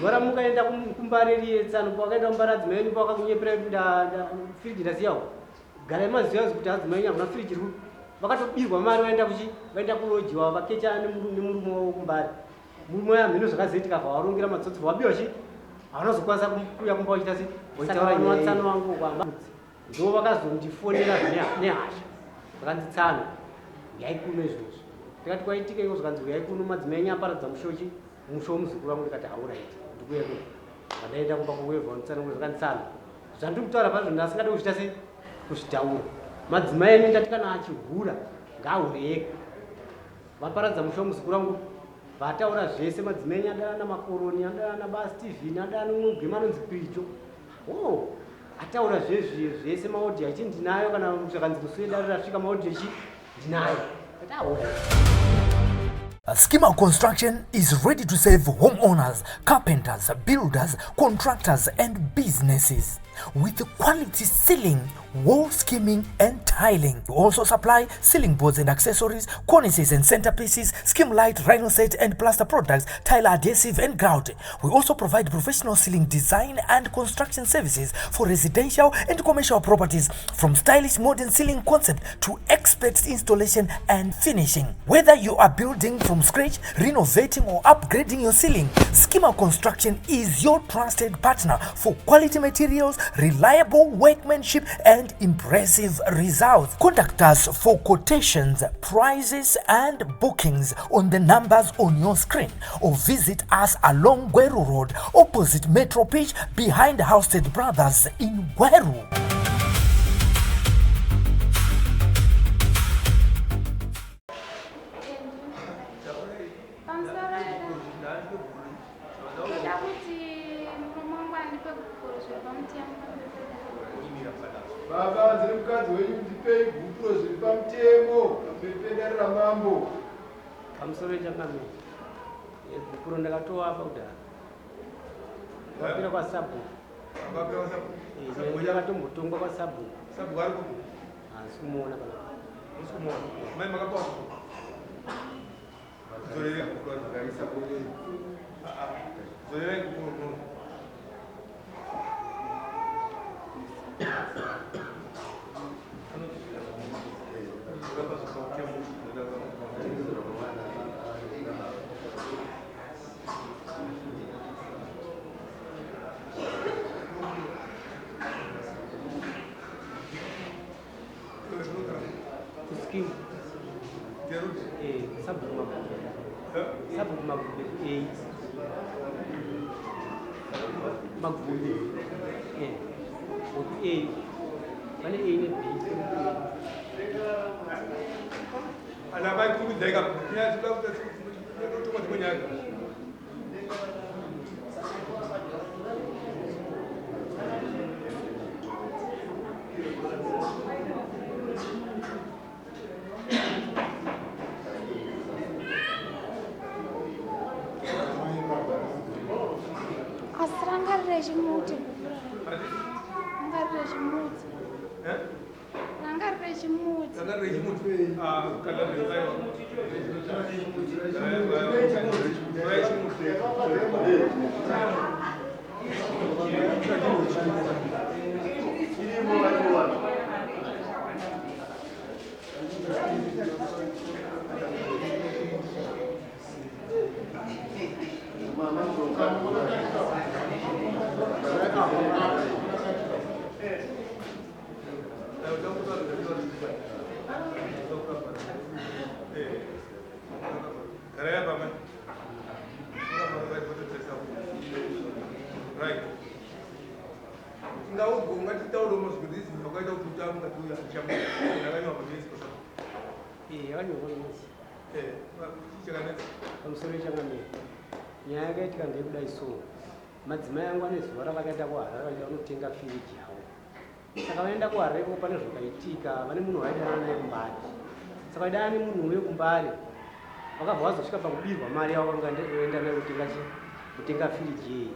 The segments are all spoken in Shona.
Zuva mukaenda kuMbarere tsano pakaenda kuMbarere adzimai enyu pakakunyepera firiji ndasiyawo. Garai maziva kuti adzimai enyu hamuna firiji ruri. Vakatobirwa mari vaenda kulojiwa vakecha nemurume wavo kuMbarere. Murume uya mhino zvakazoitika vavarongera matsotsi wabiwa chi havanazokwanisa kuuya kumba wachita sei waitaura watsano wangu kwamba ndo vakazondifonera nehasha vakanditsana yai kuno izvozvo tikati kwaitika iko zvakanzi yai kuno madzimai enyu aparadza mushochi musho muzukuru wangu ndikati hauraiti ndikuye kuno vandaenda kumba kuwevha nditsana zvakanditsana zvandiri kutaura pazvo ndasingade kuchita sei kuzvitaura madzimai enyu ndati kana achihura ngaahure ega vaparadza musho muzukuru wangu vataura zvese madzimai enyu adanana makoroni adanana baSteven adanana mugwema anonzi Picho ataura zvese maodhi achi ndinayo kana zvakanzi kusweda rasvika maodhi achi ndinayo ataura. Schema Construction is ready to serve homeowners, carpenters, builders, contractors and businesses with quality ceiling, wall skimming and tiling. We also supply ceiling boards and accessories, cornices and centerpieces, skim light, rhino set and plaster products, tile adhesive and grout. We also provide professional ceiling design and construction services for residential and commercial properties, from stylish modern ceiling concept to expert installation and finishing. Whether you are building from scratch, renovating or upgrading your ceiling, Schema Construction is your trusted partner for quality materials, reliable workmanship and impressive results. Contact us for quotations, prices and bookings on the numbers on your screen, or visit us along Gweru Road opposite Metro Pitch behind Housestead Brothers in Gweru. Baba ziri mukadzi wenyu ndipei bhuturo zviri pamutemo pepedera mambo pamusoro changamira bhuturo ndakatoapa kudhara vapira kwaSabhu ndakatombotongwa kwaSabhu hasi kumuona mai makapawa zorere zorere Sabhu magvuli pane A ne B ana vai kuvideka ya zila kutoka kunyaka Regimuti. nyaya yakaitika ndeyekudai so madzimai angu ane zuva ravakaenda kuHarare vaida kunotenga firiji yavo saka vaenda kuHarare iko pane zvakaitika vane munhu vaidana naye kuMbare saka vaidana nemunhu uyo kuMbare vakabva vazosvika pakubirwa mari yavo vangaenda naye kutenga firiji yeyi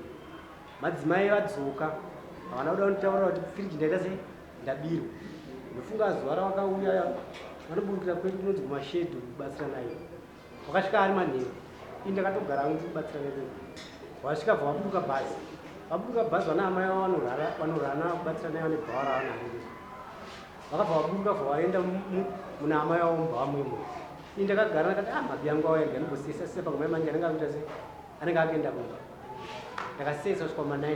madzimai vadzoka havana kuda kunditaurira kuti firiji ndaita sei ndabirwa ndofunga zuva ravakauya vanoburukira kwedu kunonzi kumashedhu kubatsira nayo vakasvika ari manheru ndakatogara hangu kubatsira nedu wasvika bva waburuka bhazi vana amai vavo vanorana kubatsira nayo nebhara vanariri vakabva vaburuka bva vaenda muna amai vavo mubva vamwemo ini ndakagara ndakati mabvi angu avo ega ndimbosisa sepa kumai manje anenge akuita se anenge akuenda kumba ndakasesa kusvika kuma9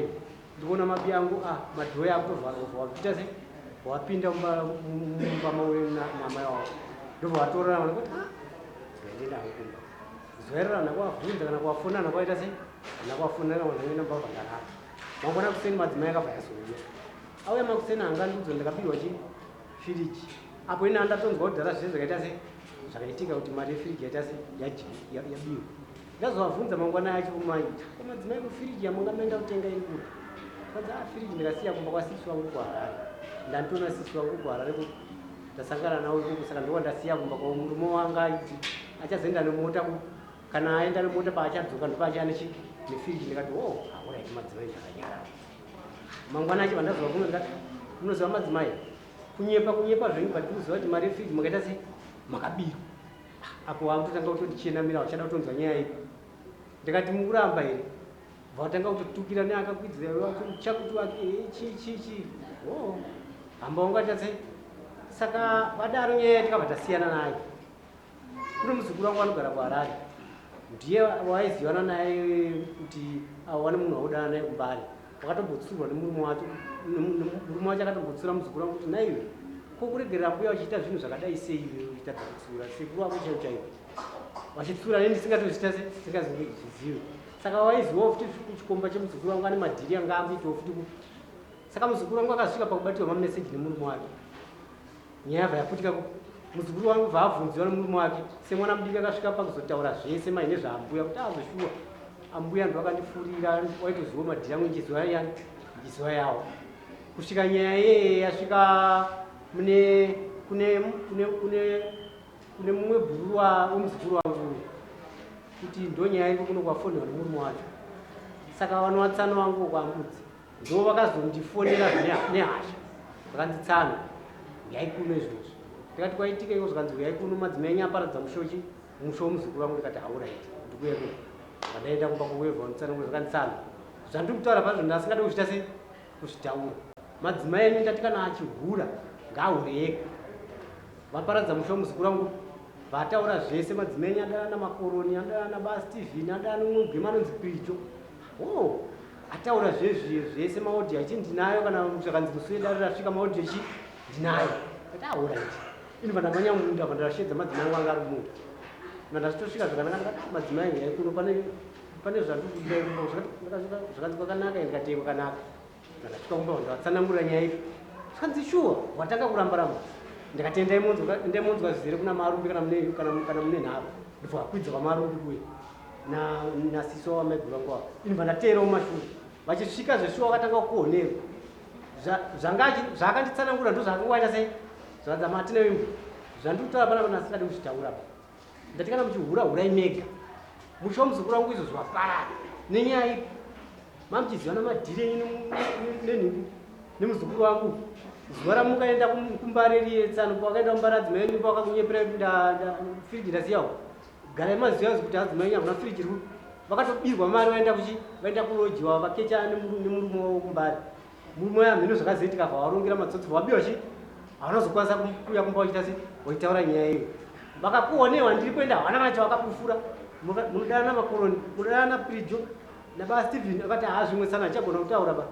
ndikuona mabvi angu madhoya akutovharwa kuita se wapinda mumba maure namai vavo ndobva vatorana vanoti ndenda kumba zoererana kwavhunza kana kwafonana kwaita se kana kwafonana vanenge mbava ndarara mangwana kuseni madzimai akabva yazouya auya makuseni anga ndidzo ndakapirwa chifiriji apo ina ndatonzwa kudhara zvese zvakaita se zvakaitika kuti mari yefiriji yaita se yabiwa ndazovabvunza mangwana yacho kumaita madzimai kufiriji yamanga maenda kutenga iri kuri kadza firiji ndikasiya kumba kwasisi wangu kuharare ndandiona sisi wangu kuharare kuti ndasangana nawo ikoko saka ndowa ndasiya kumba kwa murume wanga aiti achazoenda nemota kana aenda nemota paachadzoka ndopaachia nefiriji ndikati auraiti madzimai zvakanyarara mangwana acho vandazova kuno ndikati munoziva madzimai kunyepa zvenyu patinoziva kuti mari yefiriji makaita se makabirwa apo wakutotanga kutondichiendamira wachada kutonzwa nyaya ipi ndikati mukuramba here bvatanga kutotukira neakakwidzira chakuti wake chichi hamba ungata se saka vadaro nyaya tikabva tasiyana naye kuno muzukuru wangu anogara kuharare ndiye waizivana naye kuti wane munhu waudana naye kumbari wakatombotsura nemurume wacho murume wacho akatombotsura muzukuru wangu kuti naiwe kokuregerera mbuya wachiita zvinhu zvakadai sei iwe uchitadza kutsura sekuru wako chaiwo chaiwo wachitsura neni ndisingatozviita se tisingazvizive saka waizivawo futi kuchikomba chemuzukuru wangu ane madhiri anga amboitawo futi saka muzukuru wangu akasvika pakubatirwa mameseji nemurume wake nyaya yabva yaputika muzukuru wangu bva abvunziwa nemurume wake semwana mudiki akasvika pakuzotaura zvese maine zvaambuya kuti azoshuwa ambuya ndo akandifurira waitoziva madhiri angu njiziva yawo kusvika nyaya yeye yasvika kune mumwe bhuru wemuzukuru wangu kuti ndo nyaya iko kuno kwafonera nemurume wacho saka vanowatsana wangu kwambudzi ndo vakazondifonera nehasha vakanditsana yaikuno izvozvo ndikati kwaitika iko zvakanzi yaikuno madzimai nyaparadza musho womuzukuru wangu ndikati hauraiti ndikuye kuno vandaenda kumba kuwevha vanotsanangura zvakanditsana zvandiri kutaura pazvo ndasingadi kuzvita se kuzvitaura madzimai enu ndati kana achihura ngaahure ega vaparadza musho womuzukuru wangu vataura zvese madzimai adana makoroni adana baSteven adana mugwema anonzi Pricho ataura zvese maodhi achi ndinayo kana zvakanzi musweda rasvika maodhi achi ndinayo kuti auraiti ini vandamanya munda vandarashedza madzimai angu anga ari munda vandachitosvika zvakanaka ndikati madzimai yaikuno pane zvakanzi kwakanaka ndikateekwa kanaka ndakasvika kumba vandavatsanangurira nyaya ipi zvakanzi shuwa watanga kuramba ndikati ndaimonzwa zvizere kuna marumbi kana mune nhavo ndibva vakwidza kwamarumbi kuye nasiso wamaiguru wangu avo ini vandateerawo mashure vachisvika zveshuwa vakatanga kukuhonerwa zvakanditsanangura ndo zvakangowaita sei zvakanzi amatina wimbo zvandikutaura panapa ndasingadi kuzvitaura ndati kana muchihura mega musho womuzukuru wangu izvo zvaparara nenyaya ipi mamuchiziva namadhiri enyu nemuzukuru wangu zuva ramukaenda kumbariri tsano pakaenda kumbari adzimai enyu pakakunyepera firiji ndasiyawo garai maziva kuti adzimai enyu hamuna firiji ruri vakatobirwa mari vaenda kulojiwa vakecha nemurume wavo kumbari murume wayo hamhino zvakazoitika vavarongera matsotsi vabiwa chi havanazokwanisa kuuya kumba wachita se wachitaura nyaya iyo vakakuonewa ndiri kuenda havana vacho vakapufura munodana namakoroni munodana naPricho nabaSteven akati zvimwe tsana achagona kutaura ba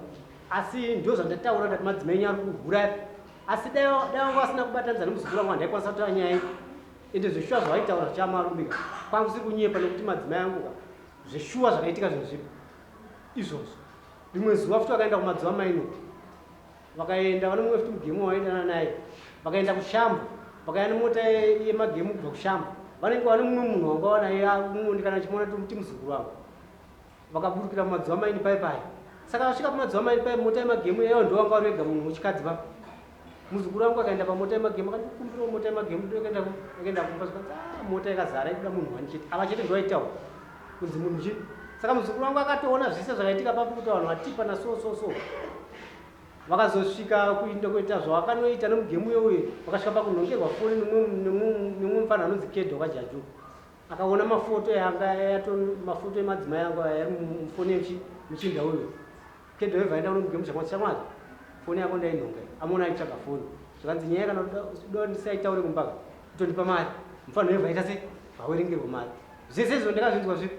asi ndo zvandataura ndati madzimai enyu ari kuhura asi dai vanga vasina kubatanidza nemuzukuru wangu handaikwanisa kutaura nyaya iyi ende zveshuwa zvavaitaura zvichamarumbika kwangu siri kunyepa nekuti madzimai angu zveshuwa zvakaitika zvinhu zvipi izvozvo rimwe zuva futi vakaenda kumadziva maino vakaenda vane mumwe futi mugemu wavaidana naye vakaenda kushamba vakaenda nemota yemagemu kubva kushamba vanenge vane mumwe munhu wanga wanaye mumondikana chimuona ti muzukuru wangu vakaburukira kumadziva maini paipai saka vasvika kumadziva maini pai mota yemagemu yayo ndo wanga warega munhu wechikadzi pa muzukuru wangu akaenda pamota yemagemu akandikumbirawo mota yemagemu akaenda kumba zvikanzi mota yakazara ikuda munhu wani chete ava chete ndo aitawo kunzi munhu chi saka muzukuru wangu akatoona zvese zvakaitika papo kuti vanhu vatipa naso vakazosvika kuinda kuita zvavakanoita nemugemu youye vakasvika pakunhongerwa foni nemumwe mufana anonzi Kedho kwaJajuku akaona mafoto yanga mafoto emadzimai yangu ari mufoni muchinda uyo kedhoevha aenda kunomugemusha kwati shamwari foni yako ndainhonga amona aitsvaga foni zvakanzi nyaya kana uda ndisaitaure kumbaka kutondipa mari mufano wevha aita se vawerengerwa mari zvese izvo ndakazvinzwa zvipi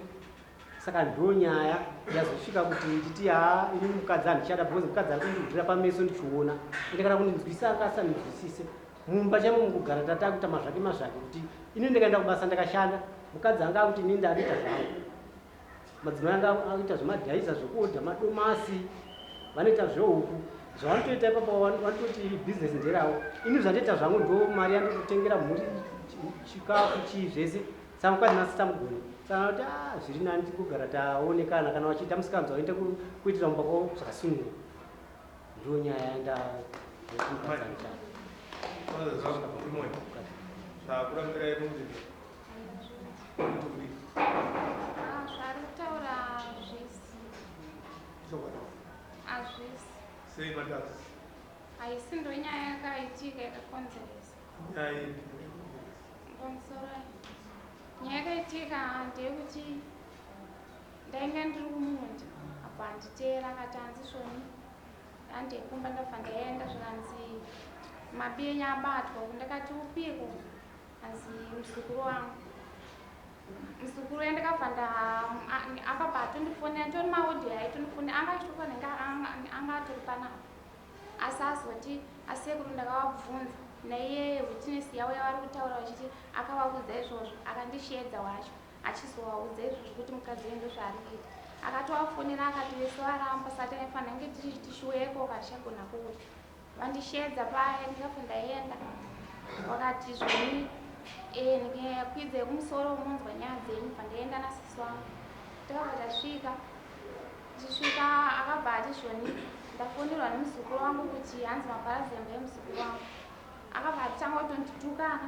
saka ndo nyaya yazosvika kuti nditi ini mukadzi handichada because mukadzi ari kundibvira pameso ndichiona ende kana kundinzwisa akasanzwisise mumba chamo mukugara tatakuita mazvake kuti ini ndikaenda kubasa ndakashanda mukadzi anga akuti ini ndaanoita zvangu madzimai anga akuita zvemadhaisa zvokuodha madomasi vanoita zvehuku zvavanotoita ipapo vanototi bhizinesi nderavo ini zvandoita zvangu ndo mari yandototengera mhuri chikafu chii zvese saka mukadzi nasi tamugoni saka kuti zviri nani kugara taonekana kana vachiita musikanzwa vaende kuitira mumba kwavo zvakasununguka ndo nyaya yandakuadzanisa zvarikutaura hazvisi haisi ndo nyaya yakaitika yakakonzeresa pamusoro nyaya yakaitika ndeyekuti ndainge ndiri kumunda apa handiteera akati hanzi svoni andekumba ndabva ndaenda zvikanzi mabenya abatwa ndakati upiko hanzi muzukuru wangu muzukuru yandakabva akabva atondifonera nditori maodhi aitondifonera anga achitofanenge anga atori panapa asi azoti asekuru ndakavabvunza naiye witness yavo yavari kutaura vachiti akavaudza izvozvo akandishiedza wacho achizovaudza izvozvo kuti mukadzi wendo zvaari kuita akatovafonera akati vese varamba sati aifanira kunge tichiweko kachagona kuuta vandishiedza paya ndikabva ndaenda wakati zvoni ndikakwidze kumusoro munzwa nyaya dzenyu bva ndaenda nasisi wangu takabva tasvika tichisvika akabva ati zvoni ndafonerwa nemuzukuru wangu kuti hanzi mabharazemba emuzukuru wangu akabva atitanga kutonditukana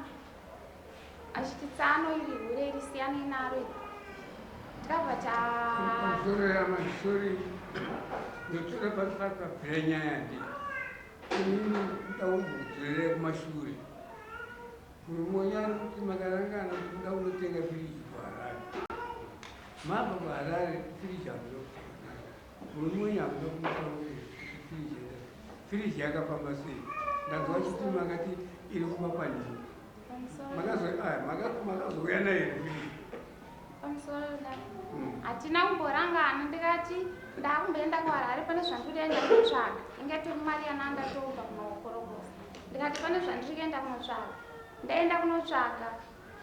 achiti tsano iri hure iri siyanei naro iri tikabva masoro yamasori ndotora pakabvira nyaya ndi inini ndaudzorere kumashure mumonyari kuti makarangana kuti nda unotenga firiji kuharare mabva kuharare firiji hakuda murumonyi hakuda kumutaurire firiji yakafamba sei ndazwa chiti makati iri kumapanini makazouya nayo firiji pamusoro hatina kumborangana ndikati ndakumboenda kuharare pane zvandirienda kunotsvaga ingatori mari yanandatopa kumaokorokosa ndikati pane zvandiri kuenda kunotsvaga ndaenda kunotsvaga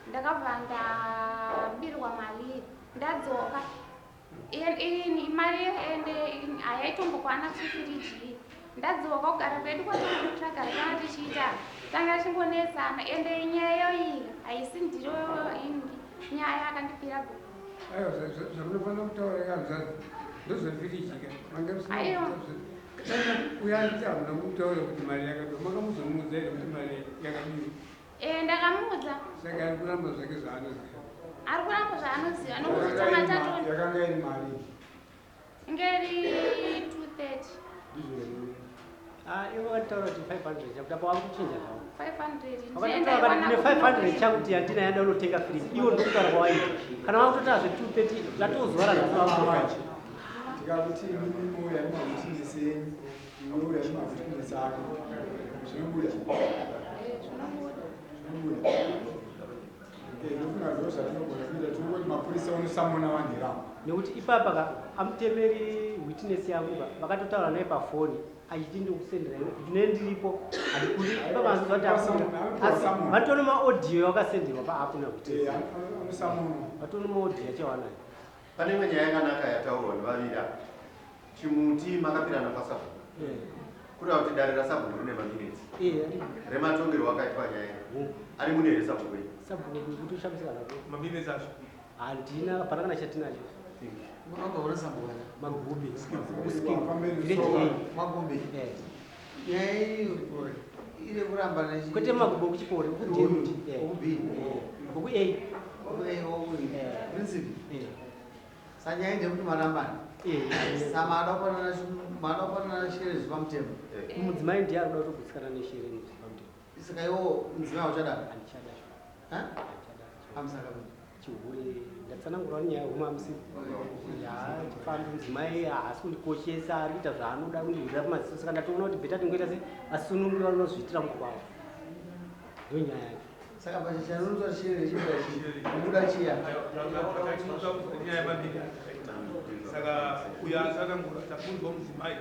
ndakabva ndabirwa mari ndadzoka mari ende hayaitombokwana chifiriji ndadzoka kugara kwedu kwatinotsvaga rikana tichiita tanga chingonetsana ende nyayayo iyi haisi ndiro nyaya yakandipira go zvamunofanira kutaura kanzazi ndozvefirichika uyaniti hamuna kutaura kuti mari yakadwa makamuzomuudza here kuti mari yakadii ndakamuudza saka ari kuramba zvake zvaanoziva ari kuramba zvaanoziva nokuti tanga tato yakanga iri mari ngeri 230 ivo vatitaura kuti 500 chakuti apa wava kuchinja zvavo 500 ne 500 chakuti handina yanda unotenga firiji iwo ndokutaura kwawaita kana wakutotaa zve 230 zvatozora zvaaaa tikakuti mouya nemavutinesenyu inouya nemavutiinesi ako zvinobuda ndofunga zvo zvatinogona kuita tinongoti mapurisa unosamona vanhiramo nekuti ipapa amutemeri witness yangu vakatotaura naye pafoni achiti ndikusendera kuti ne ndiripo handikuri ipapa anzwa kuti vatone maaudio vakasenderwa paapuna witness vatone maaudio achawanayo pane imwe nyaya yakanaka yataurwa nevavira chimuti makapirana pasabhuku kureva kuti dare rasabhuku rine maminitsi rematongerwo akaitwa nyaya ari mune here sabhuku iyi sabhuku kuti ushamisika nako maminitsi acho handina pana kana chatinacho Magombe sabona. Magombe. Magombe. Nyaya iyi iri kuramba nechi. Kwete Magombe kuchipori kujeruti. Ubi. Kuku A. Principe. Sanyaya ndekuti marambana. Sama adopana shere zvipamutemo. Mudzimai ndiye ari kuda kutogutsikana neshere zvipamutemo. Saka iwo mudzimai uchadaro. Andichada. Ha? Amusaka kuti. chihure ndatsanangura nyaya yeumamisi chifambi mudzimai haasi kundikoshesa ari kuita zvaanoda kundiwirira pamaziso saka ndatoona kuti bheta tingoita se asunungura unozviitira mukuru wavo ndo nyaya yacho saka pachichanonzwa chiri chibuda chiya saka uyo asatangura tafunzwa mudzimai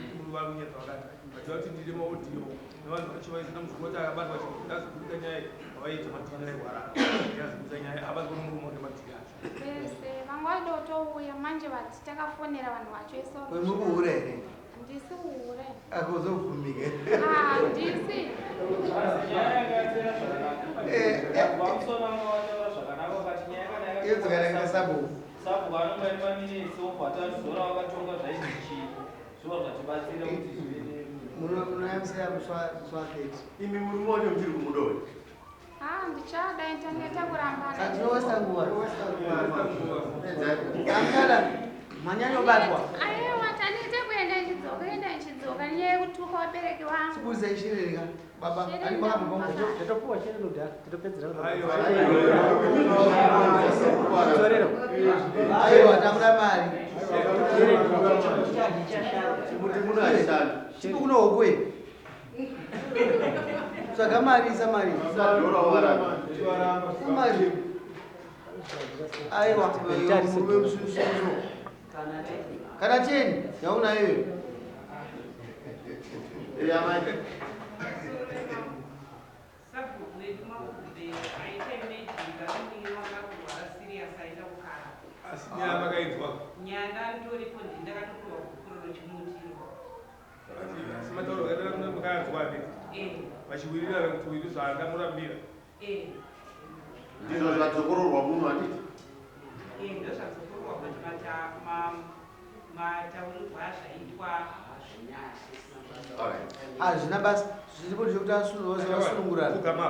mukuru varunyedza vakati vachiva kuti ndiri maudhiyo nevanhu vachivaizina muzvikota akabatwa chindazikuita nyaya avaiti madhina airwara yazikuita nyaya avazi kuno murume une madhina vese vanga vadotouya manje vati takafonera vanhu vacho isoro wemukuhure here handisi uhure akuzovhumike handisi iyo dzakananga sabofu sabu vanomaimamine sofata zora wakatonga zvaizichi zviva zvachibatsira kuti zvive munoyamisira muswaketi imi murume wacho muchiri kumudori ndichada intangeta kurambana atinowesta nguva amkada manyanyobatwa aiwa tanite kuenda ndichidzoka nyaya yekutuka vabereki vangu sibuza ishirereka baba ani bakambombo tatopuwa chero nodhara tatopedzera aiwa tamuda mari chimuti munoashanda chipi kuno hokwe tsvaga mari isa mari mari aiwa murume musususo kana 10 yaunayo nyaya vakainzwa nyanda ndoripo ndakatopiwa kukuriro chimutiro simatauro kadana makayanzwani vachiwirira kuti zvandamurambira ndizvo zvatsokororwa muno handiti ndozvatsokororwa kuti mataurirwa zvaitwa hazvina basa zviripo zvekuti asunungurana kugama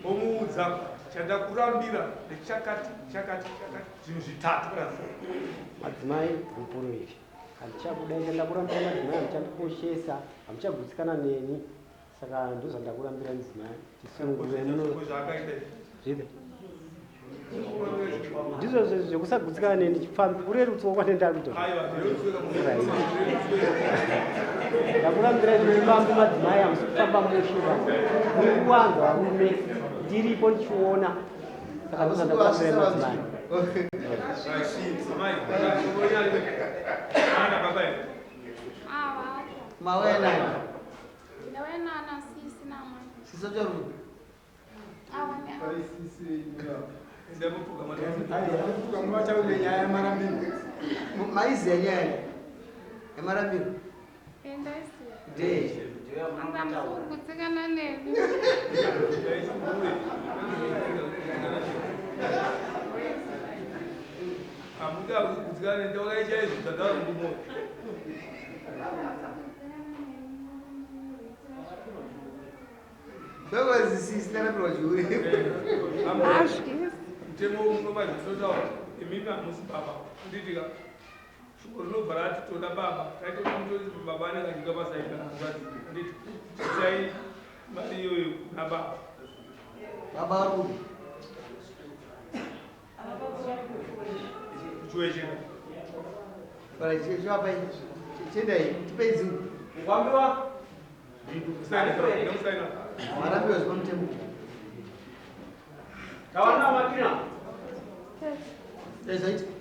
omuudza chandakurambira nechakati zvinhu zvitatu kana madzimai rupuro iri handichakudai chandakurambira madzimai hamuchandikoshesa hamuchagutsikana neni saka ndozvandakurambira mudzimai tisunungure zvipe ndizvo zvekusagutsikana neni chifambi urerutsuwo kwanendakuita ndakurambira zvifambi madzimai hamusi kufamba munoshuva muri kuwanza varume ndiripo ndichiona saka ndozvandakurambira madzimai mawenani ndawenana sisi namwe sisocharu mataule nyaya yamarambiro maiziya nyaya yamarambiro endaisiya de anga musokugutsikana neni amuda kugutsikana ndawakaichaizvo dzadarumo zvakwazisisirarapirwa chiure mutemo unomazisotaura imimi hamusi baba nditika shoko rinobva rati toda baba taitoti baba anenge achika pasaika anditi tisai mari iyoyo kuna baba baba varume kuchiwechera chivapai chendai tipei dzingu kwambiwa nemusaina marambiro zipa mutemo tawana makina ezaiti